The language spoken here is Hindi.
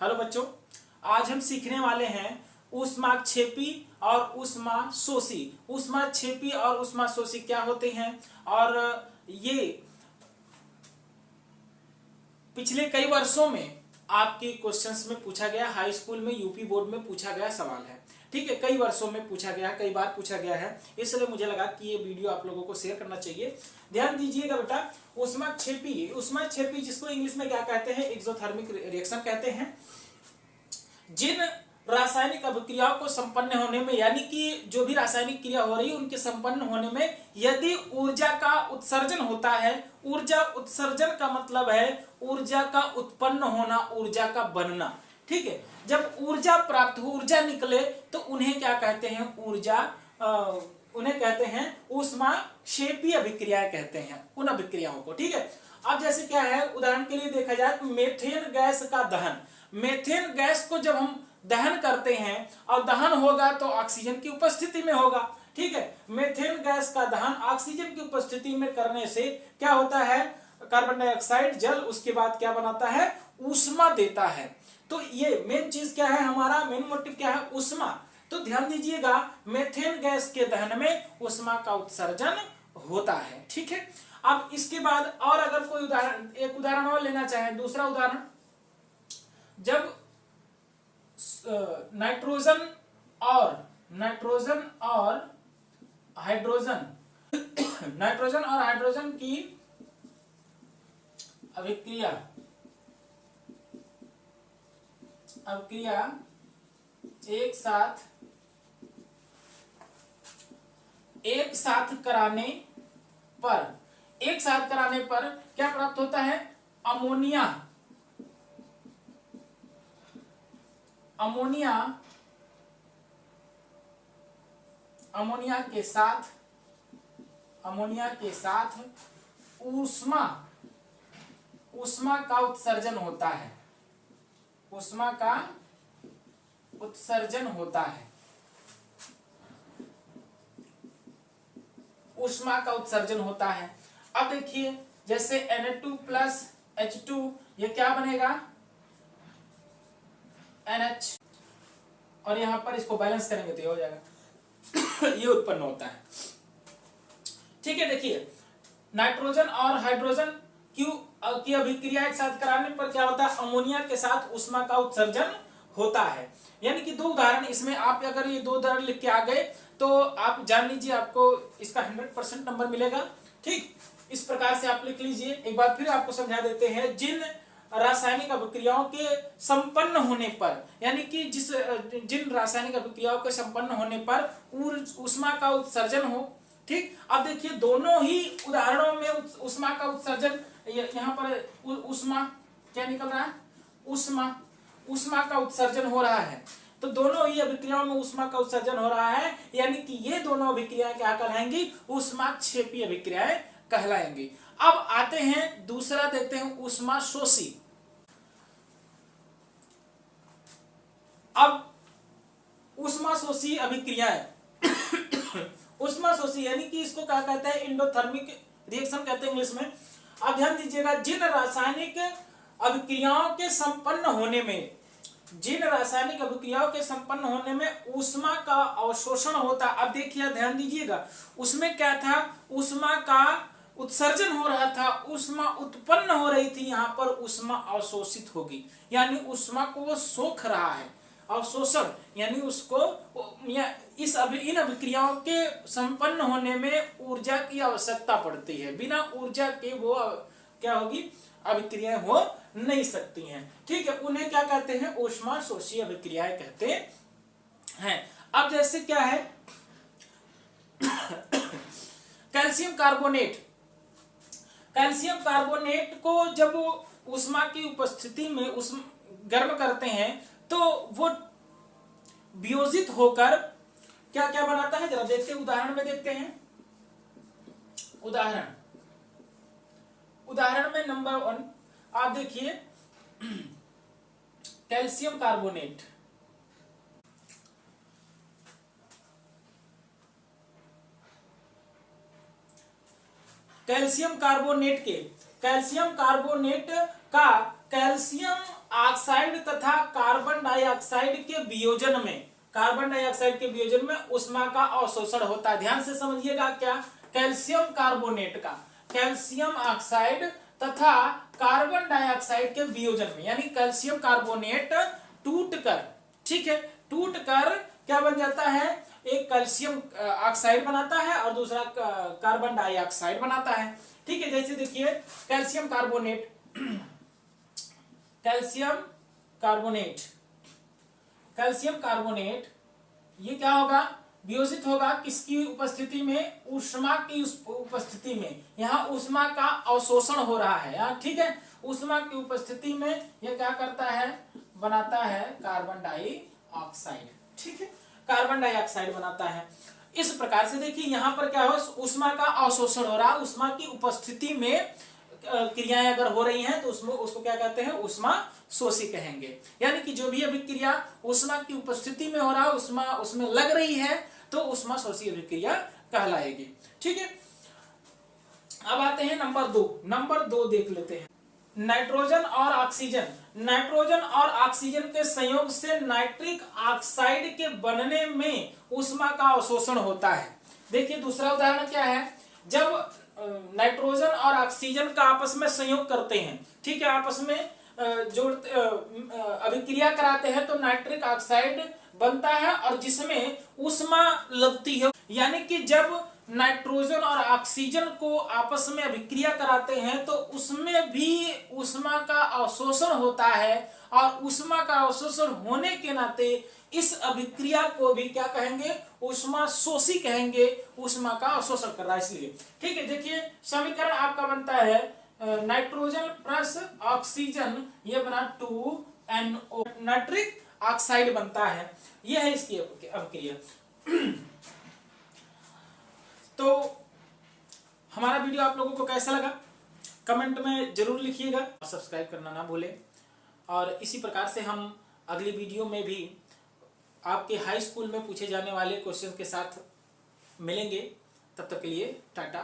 हेलो बच्चों, आज हम सीखने वाले हैं ऊष्माक्षेपी और ऊष्माशोषी। ऊष्माक्षेपी और ऊष्माशोषी क्या होते हैं और ये पिछले कई वर्षों में आपके क्वेश्चंस में पूछा गया, हाई स्कूल में, यूपी बोर्ड में पूछा गया सवाल है। ठीक है, कई वर्षों में पूछा गया, कई बार पूछा गया है, इसलिए मुझे लगा कि ये वीडियो आप लोगों को शेयर करना चाहिए। ध्यान दीजिएगा बेटा, ऊष्माक्षेपी जिसको इंग्लिश में क्या कहते हैं, एक्सोथर्मिक रिएक्शन कहते हैं। जिन रासायनिक अभिक्रियाओं को संपन्न होने में, यानी कि जो भी रासायनिक क्रिया हो रही है उनके संपन्न होने में यदि ऊर्जा का उत्सर्जन होता है, ऊर्जा उत्सर्जन का मतलब है ऊर्जा का उत्पन्न होना, ऊर्जा का बनना। ठीक है, जब ऊर्जा प्राप्त हो, ऊर्जा निकले, तो उन्हें क्या कहते हैं, उन्हें कहते हैं ऊष्माक्षेपी अभिक्रियाएं कहते हैं उन अभिक्रियाओं को। ठीक है, अब जैसे क्या है, उदाहरण के लिए देखा जाए तो मेथेन गैस का दहन, मेथेन गैस को जब हम दहन करते हैं और दहन होगा तो ऑक्सीजन की उपस्थिति में होगा। ठीक है, मेथेन गैस का दहन ऑक्सीजन की उपस्थिति में करने से क्या होता है, कार्बन डाइऑक्साइड जल उसके बाद क्या बनाता है, ऊष्मा देता है। तो ये मेन चीज क्या है, हमारा मेन मोटिव क्या है, ऊष्मा। तो ध्यान दीजिएगा, मेथेन गैस के दहन में ऊष्मा का उत्सर्जन होता है। ठीक है, अब इसके बाद और अगर कोई उदाहरण, एक उदाहरण और लेना चाहें, दूसरा उदाहरण, जब नाइट्रोजन और हाइड्रोजन की अभिक्रिया एक साथ कराने पर क्या प्राप्त होता है, अमोनिया के साथ ऊष्मा का उत्सर्जन होता है, ऊष्मा का उत्सर्जन होता है। अब देखिए, जैसे Na2 प्लस H2, ये क्या बनेगा, NH, और यहां पर इसको बैलेंस करेंगे तो ये हो जाएगा ये उत्पन्न होता है। ठीक है, देखिए, नाइट्रोजन और हाइड्रोजन की अभिक्रिया एक साथ कराने पर क्या होता है, अमोनिया के साथ ऊष्मा का उत्सर्जन होता है। यानी कि दो उदाहरण, इसमें आप अगर ये दो उदाहरण लिख के आ गए तो आप जान लीजिए आपको इसका 100% नंबर मिलेगा। ठीक, इस प्रकार से आप लिख लीजिए। एक बार फिर आपको समझा देते हैं, जिन रासायनिक अभिक्रियाओं के संपन्न होने पर, यानी कि जिन रासायनिक अभिक्रियाओं के संपन्न होने पर ऊष्मा का उत्सर्जन हो। ठीक, अब देखिए दोनों ही उदाहरणों में ऊष्मा का उत्सर्जन, यहाँ पर ऊष्मा क्या निकल रहा है, ऊष्मा का उत्सर्जन हो रहा है। तो दोनों ही अभिक्रियाओं में ऊष्मा का उत्सर्जन हो रहा है, यानी कि ये दोनों अभिक्रियाएं क्या कहलाएंगी, ऊष्माक्षेपी अभिक्रियाएं कहलाएंगी। अब आते हैं दूसरा, देखते हैं ऊष्माशोषी। अब ऊष्माशोषी अभिक्रियाएं ऊष्माशोषी यानी कि इसको क्या कहते हैं, एंडोथर्मिक रिएक्शन कहते हैं इंग्लिश में। अब ध्यान दीजिएगा, जिन रासायनिक अभिक्रियाओं के संपन्न होने में ऊष्मा का अवशोषण होता। अब देखिए, ध्यान दीजिएगा, उसमें क्या था, ऊष्मा का उत्सर्जन हो रहा था, ऊष्मा उत्पन्न हो रही थी, यहां पर ऊष्मा अवशोषित होगी, यानी ऊष्मा को वो सोख रहा है। अवशोषण यानी उसको, इन अभिक्रियाओं के संपन्न होने में ऊर्जा की आवश्यकता पड़ती है, बिना ऊर्जा के वो क्या होगी, अभिक्रियाएं हो नहीं सकती हैं। ठीक है, उन्हें क्या कहते हैं, ऊष्माशोषी अभिक्रियाएं कहते हैं। अब जैसे क्या है कैल्शियम कार्बोनेट को जब ऊष्मा की उपस्थिति में गर्म करते हैं तो वो वियोजित होकर क्या क्या बनाता है, जरा देखते हैं, उदाहरण में देखते हैं। उदाहरण में नंबर 1 आप देखिए, कैल्शियम कार्बोनेट, कैल्शियम कार्बोनेट का कैल्शियम ऑक्साइड तथा कार्बन डाइऑक्साइड के वियोजन में, कार्बन डाइऑक्साइड के वियोजन में उष्मा का अवशोषण होता है। ध्यान से समझिएगा, क्या, कैल्शियम कार्बोनेट का, कैल्शियम ऑक्साइड तथा कार्बन डाइऑक्साइड के वियोजन में, यानी कैल्शियम कार्बोनेट टूटकर, ठीक है, टूटकर क्या बन जाता है, एक कैल्शियम ऑक्साइड बनाता है और दूसरा कार्बन डाइऑक्साइड बनाता है। ठीक है, जैसे देखिए calcium carbonate, calcium carbonate, calcium carbonate ये क्या होगा, वियोजित होगा किसकी उपस्थिति में, ऊष्मा की उपस्थिति में। यहाँ ऊष्मा का अवशोषण हो रहा है यहाँ, ठीक है, ऊष्मा की उपस्थिति में यह क्या करता है, बनाता है कार्बन डाइऑक्साइड, ठीक है, कार्बन डाइऑक्साइड बनाता है। इस प्रकार से देखिए यहाँ पर क्या हो, ऊष्मा का अवशोषण हो रहा है, ऊष्मा की उपस्थिति में क्रियाएं अगर हो रही हैं तो उसमें उसको क्या कहते हैं, ऊष्मा शोषी कहेंगे। यानी कि जो भी अभिक्रिया ऊष्मा की उपस्थिति में हो रहा है, ऊष्मा उसमें लग रही है, तो ऊष्मा शोषी अभिक्रिया कहलाएगी। ठीक है, अब आते हैं नंबर 2। नंबर 2 देख लेते हैं, नाइट्रोजन और ऑक्सीजन। नाइट्रोजन और ऑक्सीजन के संयोग से नाइट्रिक ऑक्साइड के बनने में ऊष्मा का अवशोषण होता है। देखिए दूसरा उदाहरण क्या है, जब नाइट्रोजन और ऑक्सीजन का आपस में संयोग करते हैं, ठीक है, आपस में जोड़ते अभिक्रिया कराते हैं तो नाइट्रिक ऑक्साइड बनता है और जिसमें ऊष्मा लगती है। यानी कि जब नाइट्रोजन और ऑक्सीजन को आपस में अभिक्रिया कराते हैं तो उसमें भी ऊष्मा का अवशोषण होता है और ऊष्मा का अवशोषण होने के नाते इस अभिक्रिया को भी क्या कहेंगे, ऊष्मा शोषी कहेंगे, ऊष्मा का अवशोषण कर रहा है इसलिए। ठीक है, देखिए समीकरण आपका बनता है नाइट्रोजन प्लस ऑक्सीजन, ये बना 2NO, नाइट्रिक ऑक्साइड बनता है, यह है इसकी अभिक्रिया। तो हमारा वीडियो आप लोगों को कैसा लगा कमेंट में जरूर लिखिएगा, सब्सक्राइब करना ना भूलें। और इसी प्रकार से हम अगली वीडियो में भी आपके हाई स्कूल में पूछे जाने वाले क्वेश्चन के साथ मिलेंगे। तब तक के लिए टाटा।